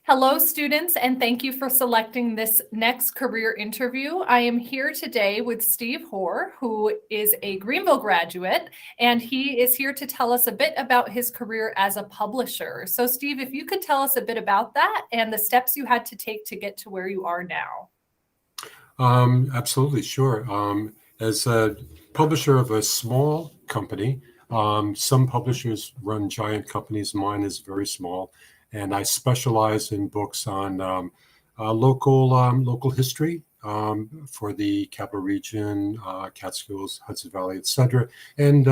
Hello, students, and thank you for selecting this next career interview. I am here today with Steve Hoare, who is a Greenville graduate, and he is here to tell us a bit about his career as a publisher. So, Steve, if you could tell us a bit about that and the steps you had to take to get to where you are now. Absolutely, sure. As a publisher of a small company, some publishers run giant companies. Mine is very small, and I specialize in books on local history for the Capital Region, Catskills, Hudson Valley, etc., and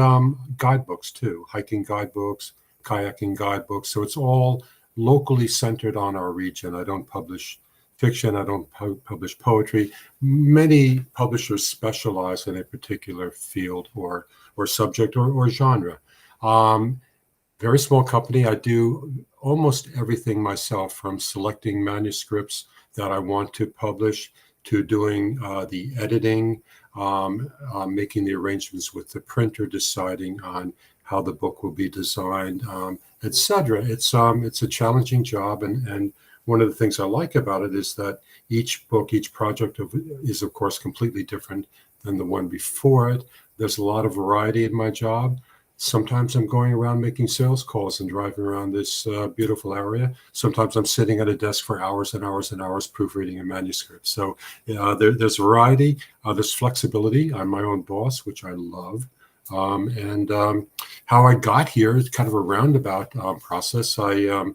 guidebooks too, hiking guidebooks, kayaking guidebooks. So it's all locally centered on our region. I don't publish fiction. I don't publish poetry. Many publishers specialize in a particular field or subject or genre. Very small company. I do almost everything myself, from selecting manuscripts that I want to publish to doing the editing, making the arrangements with the printer, deciding on how the book will be designed, etc. It's a challenging job, and one of the things I like about it is that each book, each project is, of course, completely different than the one before it. There's a lot of variety in my job. Sometimes I'm going around making sales calls and driving around this beautiful area. Sometimes I'm sitting at a desk for hours and hours and hours proofreading a manuscript. So there's variety. There's flexibility. I'm my own boss, which I love. And how I got here is kind of a roundabout process. I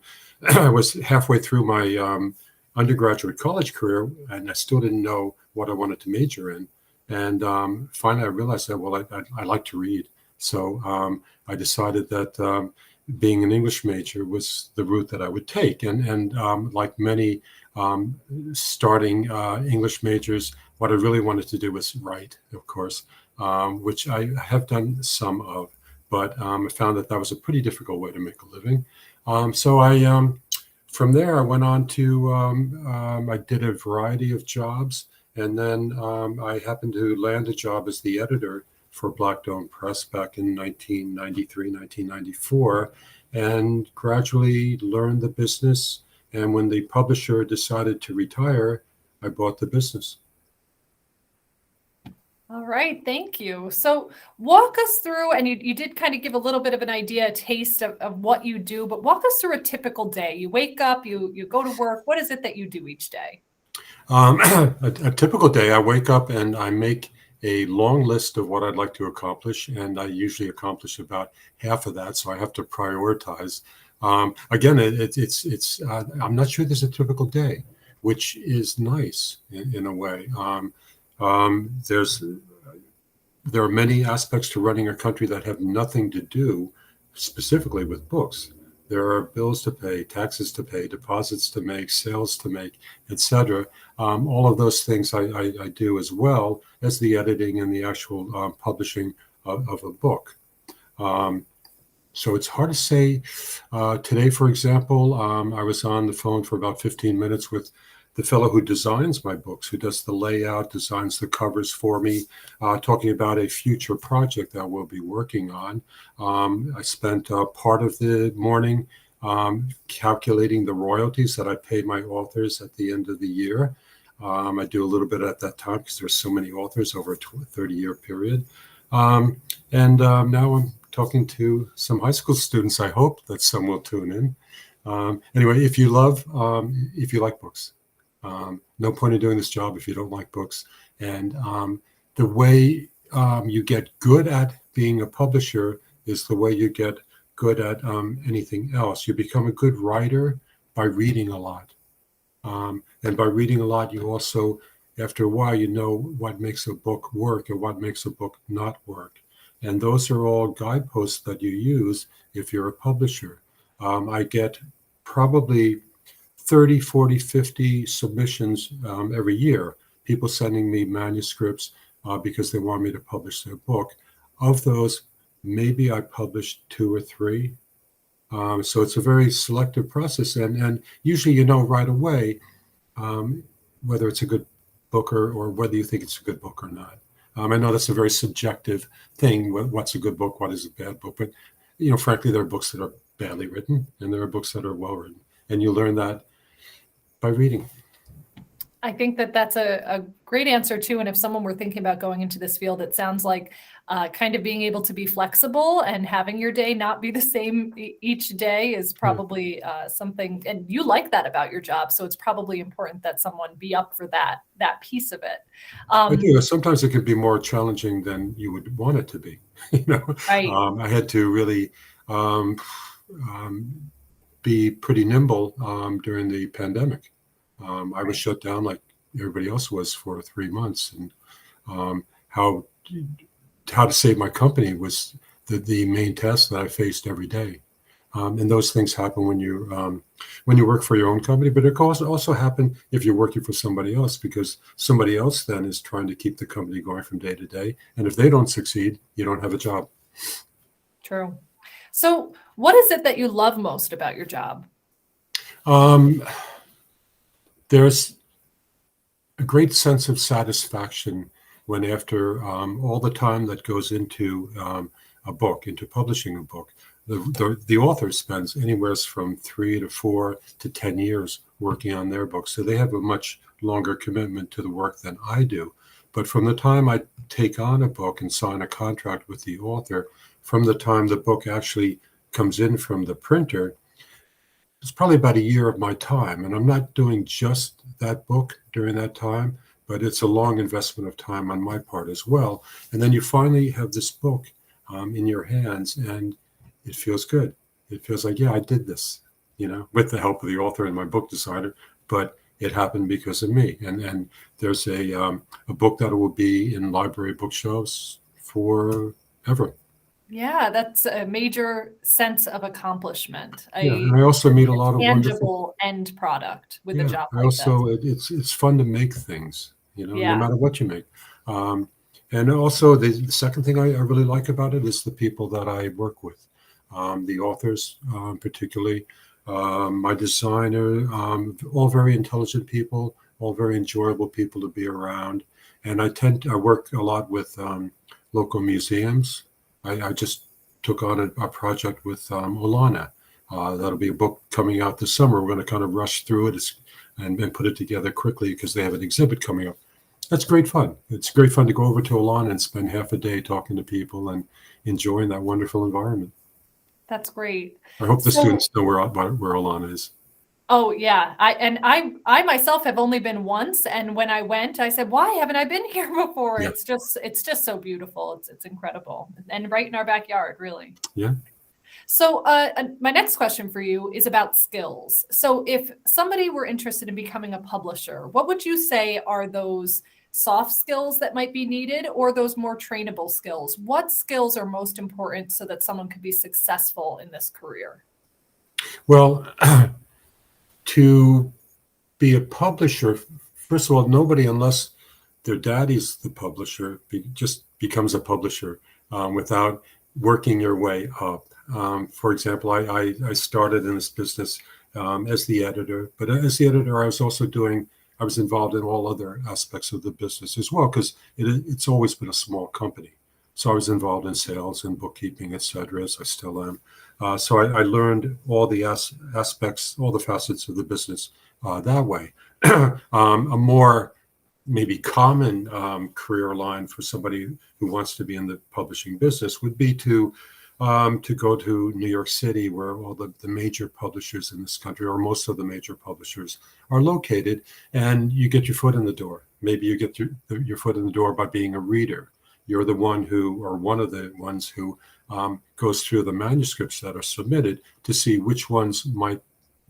was halfway through my undergraduate college career, and I still didn't know what I wanted to major in. And finally, I realized that, well, I like to read. So I decided that being an English major was the route that I would take. And like many starting English majors, what I really wanted to do was write, of course, which I have done some of. But I found that was a pretty difficult way to make a living. So from there, I went on to, I did a variety of jobs, and then I happened to land a job as the editor for Black Dome Press back in 1993, 1994, and gradually learned the business. And when the publisher decided to retire, I bought the business. All right, thank you. So walk us through, and you did kind of give a little bit of an idea, a taste of what you do, but walk us through a typical day. You wake up, you go to work. What is it that you do each day? A typical day, I wake up and I make a long list of what I'd like to accomplish, and I usually accomplish about half of that, so I have to prioritize. Again, I'm not sure there's a typical day, which is nice in a way. There are many aspects to running a country that have nothing to do specifically with books. There are bills to pay, taxes to pay, deposits to make, sales to make, etc. All of those things I do, as well as the editing and the actual publishing of a book. So it's hard to say. Today, for example, I was on the phone for about 15 minutes with the fellow who designs my books, who does the layout, designs the covers for me, talking about a future project that we'll be working on. I spent part of the morning calculating the royalties that I pay my authors at the end of the year. I do a little bit at that time because there's so many authors over a 30-year period. And now I'm talking to some high school students. I hope that some will tune in. Anyway, if you like books, no point in doing this job if you don't like books. And the way you get good at being a publisher is the way you get good at anything else. You become a good writer by reading a lot. And by reading a lot, you also, after a while, you know what makes a book work and what makes a book not work. And those are all guideposts that you use if you're a publisher. I get probably 30, 40, 50 submissions every year, people sending me manuscripts because they want me to publish their book. Of those, maybe I published 2 or 3. So it's a very selective process. And usually you know right away whether it's a good book or whether you think it's a good book or not. I know that's a very subjective thing. What's a good book? What is a bad book? But frankly, there are books that are badly written, and there are books that are well written, and you learn that by reading. I think that that's a great answer too. And if someone were thinking about going into this field, it sounds like kind of being able to be flexible and having your day not be the same each day is probably something. And you like that about your job, so it's probably important that someone be up for that piece of it. I do. Sometimes it can be more challenging than you would want it to be. Right. I had to really be pretty nimble during the pandemic. I was shut down like everybody else was for 3 months, and how to save my company was the main task that I faced every day. And those things happen when you work for your own company, but it can also happen if you're working for somebody else, because somebody else then is trying to keep the company going from day to day. And if they don't succeed, you don't have a job. True. So what is it that you love most about your job? There's a great sense of satisfaction when, after all the time that goes into a book, into publishing a book, the author spends anywhere from 3 to 4 to 10 years working on their book. So they have a much longer commitment to the work than I do. But from the time I take on a book and sign a contract with the author, from the time the book actually comes in from the printer, it's probably about a year of my time. And I'm not doing just that book during that time, but it's a long investment of time on my part as well. And then you finally have this book in your hands, and it feels good. It feels like, yeah, I did this, with the help of the author and my book designer, but it happened because of me. And there's a book that will be in library bookshelves forever. Yeah, that's a major sense of accomplishment. Yeah, and I also meet a lot of wonderful. Tangible end product with a Yeah, job I like also this. it's fun to make things, no Yeah. matter what you make. And also the second thing I really like about it is the people that I work with, the authors, particularly, my designer, all very intelligent people, all very enjoyable people to be around. And I work a lot with local museums. I just took on a project with Olana. That'll be a book coming out this summer. We're going to kind of rush through it and put it together quickly because they have an exhibit coming up. That's great fun. It's great fun to go over to Olana and spend half a day talking to people and enjoying that wonderful environment. That's great. I hope the students know where Olana is. Oh yeah, I myself have only been once, and when I went, I said, "Why haven't I been here before?" Yeah. It's just so beautiful. It's incredible, and right in our backyard, really. Yeah. So my next question for you is about skills. So if somebody were interested in becoming a publisher, what would you say are those soft skills that might be needed, or those more trainable skills? What skills are most important so that someone could be successful in this career? Well, to be a publisher, first of all, nobody, unless their daddy's the publisher, just becomes a publisher without working your way up. For example, I started in this business as the editor, but as the editor, I was involved in all other aspects of the business as well, because it's always been a small company. So I was involved in sales and bookkeeping, et cetera, as I still am. So I learned all the aspects, all the facets of the business that way. A more maybe common career line for somebody who wants to be in the publishing business would be to go to New York City, where all the major publishers in this country, or most of the major publishers, are located, and you get your foot in the door. Maybe you get your foot in the door by being a reader. You're the one or one of the ones who goes through the manuscripts that are submitted to see which ones might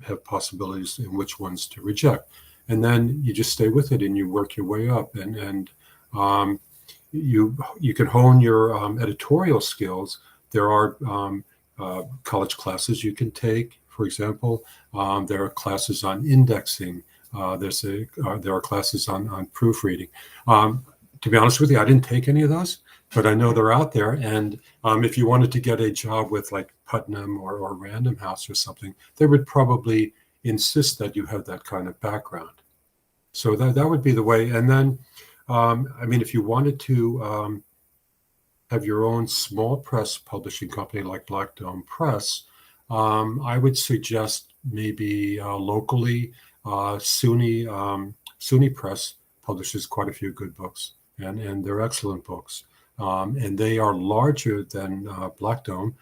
have possibilities and which ones to reject. And then you just stay with it and you work your way up, and you can hone your editorial skills. There are college classes you can take. For example, there are classes on indexing. There are classes on proofreading. To be honest with you, I didn't take any of those, but I know they're out there. And if you wanted to get a job with like Putnam or Random House or something, they would probably insist that you have that kind of background. So that would be the way. And then I mean, if you wanted to have your own small press publishing company like Black Dome Press, I would suggest maybe locally, SUNY Press publishes quite a few good books, and they're excellent books. And they are larger than Black Dome,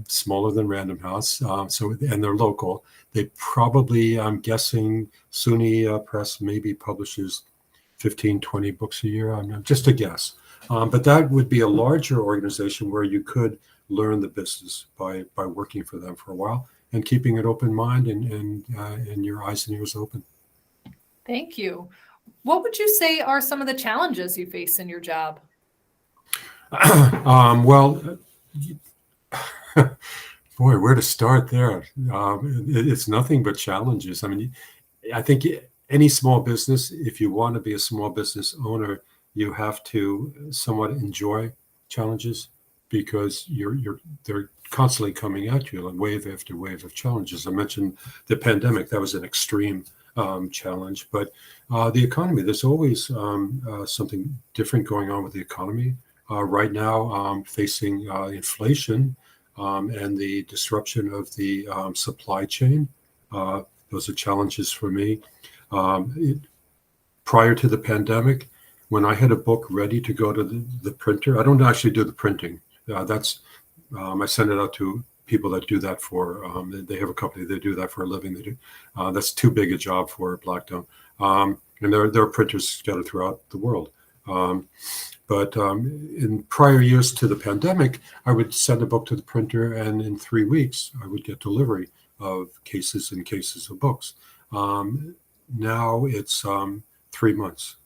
smaller than Random House. And they're local. They probably, I'm guessing, SUNY Press maybe publishes 15, 20 books a year. I'm just a guess. But that would be a larger organization where you could learn the business by working for them for a while and keeping an open mind and your eyes and ears open. Thank you. What would you say are some of the challenges you face in your job? Well, boy, where to start there? It's nothing but challenges. I mean, I think any small business, if you want to be a small business owner, you have to somewhat enjoy challenges because they're constantly coming at you, like wave after wave of challenges. I mentioned the pandemic; that was an extreme challenge. But the economy, there's always something different going on with the economy. Right now, facing inflation and the disruption of the supply chain. Those are challenges for me. Prior to the pandemic, when I had a book ready to go to the printer, I don't actually do the printing. I send it out to people that do that for. They have a company that do that for a living. They do. That's too big a job for Black Dome. And there are printers scattered throughout the world. But in prior years to the pandemic, I would send a book to the printer, and in 3 weeks, I would get delivery of cases and cases of books. Now it's 3 months.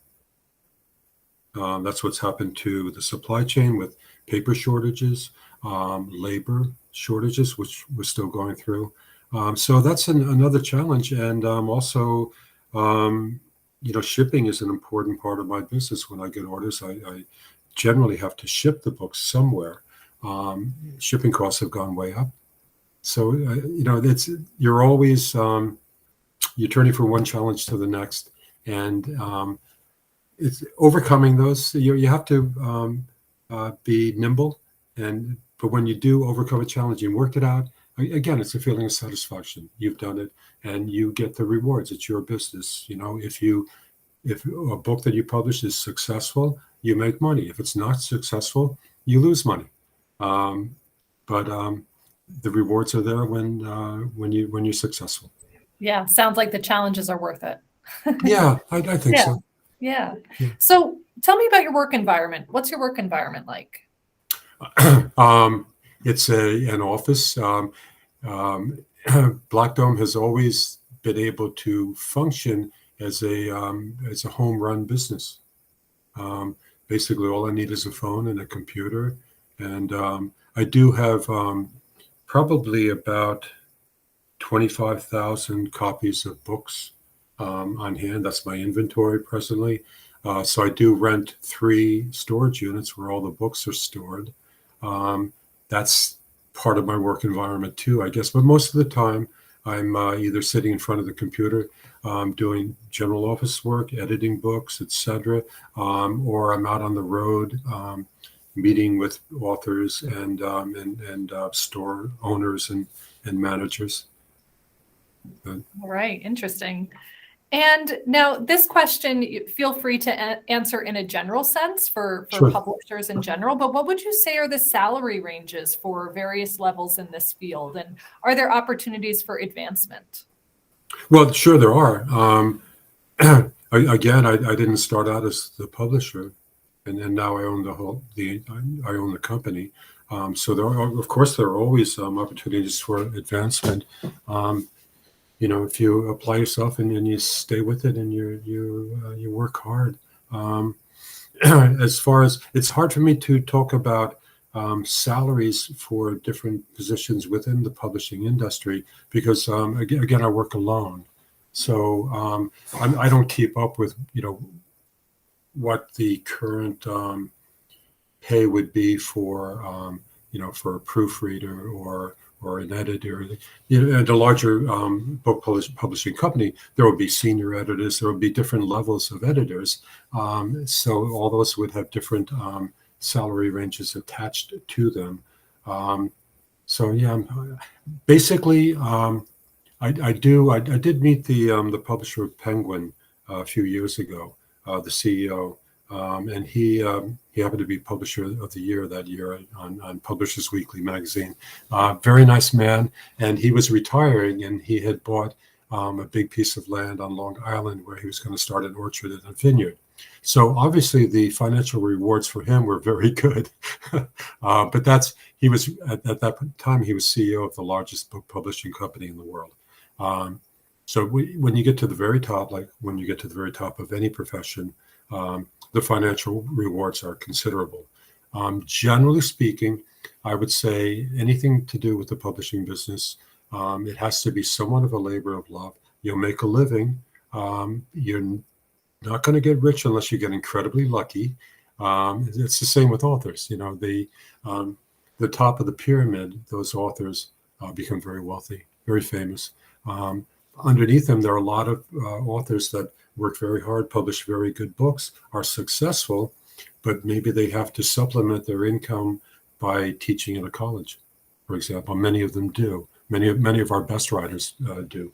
That's what's happened to the supply chain with paper shortages, labor shortages, which we're still going through. So that's another challenge. And also, shipping is an important part of my business. When I get orders, I generally have to ship the books somewhere. Shipping costs have gone way up. So, you're always, you're turning from one challenge to the next. And it's overcoming those. You have to be nimble. But when you do overcome a challenge and work it out, again, it's a feeling of satisfaction. You've done it, and you get the rewards. It's your business. If a book that you publish is successful, you make money. If it's not successful, you lose money. But the rewards are there when you're successful. Yeah, sounds like the challenges are worth it. Yeah, I think so. Yeah. So tell me about your work environment. What's your work environment like? It's an office. Black Dome has always been able to function as a home run business. Basically, all I need is a phone and a computer, and I do have probably about 25,000 copies of books on hand. That's my inventory presently. So I do rent 3 storage units where all the books are stored. That's part of my work environment too, I guess. But most of the time, I'm either sitting in front of the computer, doing general office work, editing books, etc., or I'm out on the road, meeting with authors and store owners and managers. All right, interesting. And now this question, feel free to answer in a general sense for Sure. publishers in general, but what would you say are the salary ranges for various levels in this field? And are there opportunities for advancement? Well, sure there are. Again, I didn't start out as the publisher, and now I own I own the company. So of course, there are always opportunities for advancement. If you apply yourself and you stay with it and you work hard. As far as it's hard for me to talk about salaries for different positions within the publishing industry because again I work alone, so I don't keep up with what the current pay would be for for a proofreader or or an editor. At a larger book publishing company, there will be senior editors, there will be different levels of editors. So all those would have different salary ranges attached to them. So yeah, basically, I did meet the publisher of Penguin a few years ago, the CEO, and he happened to be Publisher of the Year that year on Publishers Weekly magazine. Very nice man, and he was retiring, and he had bought a big piece of land on Long Island where he was going to start an orchard and a vineyard. So obviously the financial rewards for him were very good, but he was at that time he was CEO of the largest book publishing company in the world. So when you get to the very top, like when you get to the very top of any profession, the financial rewards are considerable. Generally speaking, I would say anything to do with the publishing business, it has to be somewhat of a labor of love. You'll make a living. You're not going to get rich unless you get incredibly lucky. It's the same with authors. The top of the pyramid, those authors become very wealthy, very famous. Underneath them, there are a lot of authors that work very hard, publish very good books, are successful, but maybe they have to supplement their income by teaching at a college, for example. Many of them do. Many of our best writers do.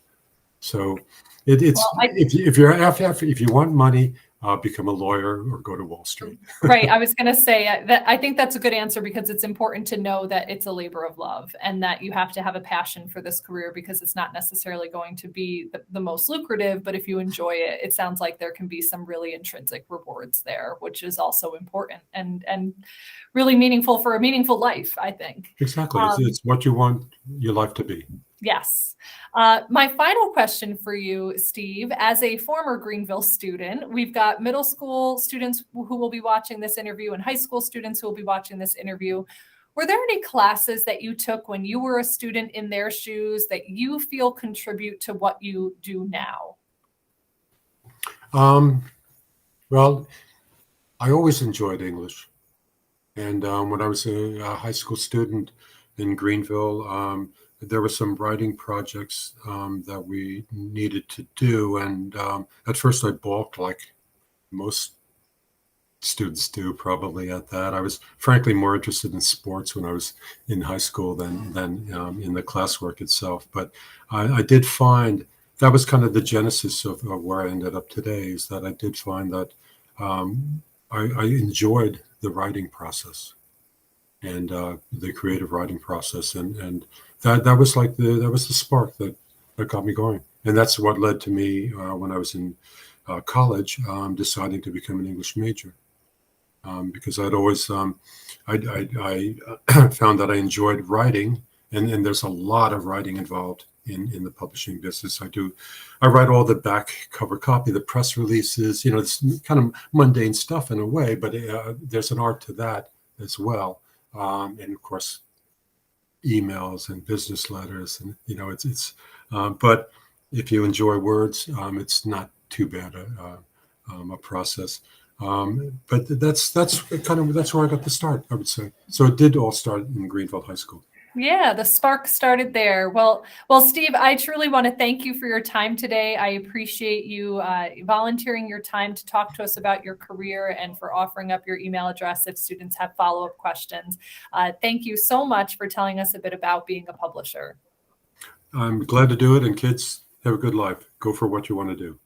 So it's if you want money, become a lawyer or go to Wall Street. Right. I was going to say that I think that's a good answer because it's important to know that it's a labor of love and that you have to have a passion for this career because it's not necessarily going to be the most lucrative, but if you enjoy it, it sounds like there can be some really intrinsic rewards there, which is also important and really meaningful for a meaningful life, I think. Exactly. It's what you want your life to be. Yes. My final question for you, Steve, as a former Greenville student, we've got middle school students who will be watching this interview and high school students who will be watching this interview. Were there any classes that you took when you were a student in their shoes that you feel contribute to what you do now? Well, I always enjoyed English. And when I was a high school student in Greenville, there were some writing projects that we needed to do. And at first I balked, like most students do probably at that. I was frankly more interested in sports when I was in high school than in the classwork itself. But I did find that was kind of the genesis of where I ended up today, is that I did find that I enjoyed the writing process and the creative writing process, and that was like that was the spark that got me going, and that's what led to me when I was in college deciding to become an English major, because I'd always I found that I enjoyed writing, and there's a lot of writing involved in the publishing business. I write all the back cover copy, the press releases. It's kind of mundane stuff in a way, but there's an art to that as well. And of course, emails and business letters, and it's. But if you enjoy words, it's not too bad a process. But that's where I got the start, I would say. So it did all start in Greenville High School. Yeah, the spark started there. Well, Steve, I truly want to thank you for your time today. I appreciate you volunteering your time to talk to us about your career and for offering up your email address if students have follow-up questions. Thank you so much for telling us a bit about being a publisher. I'm glad to do it, and kids, have a good life. Go for what you want to do.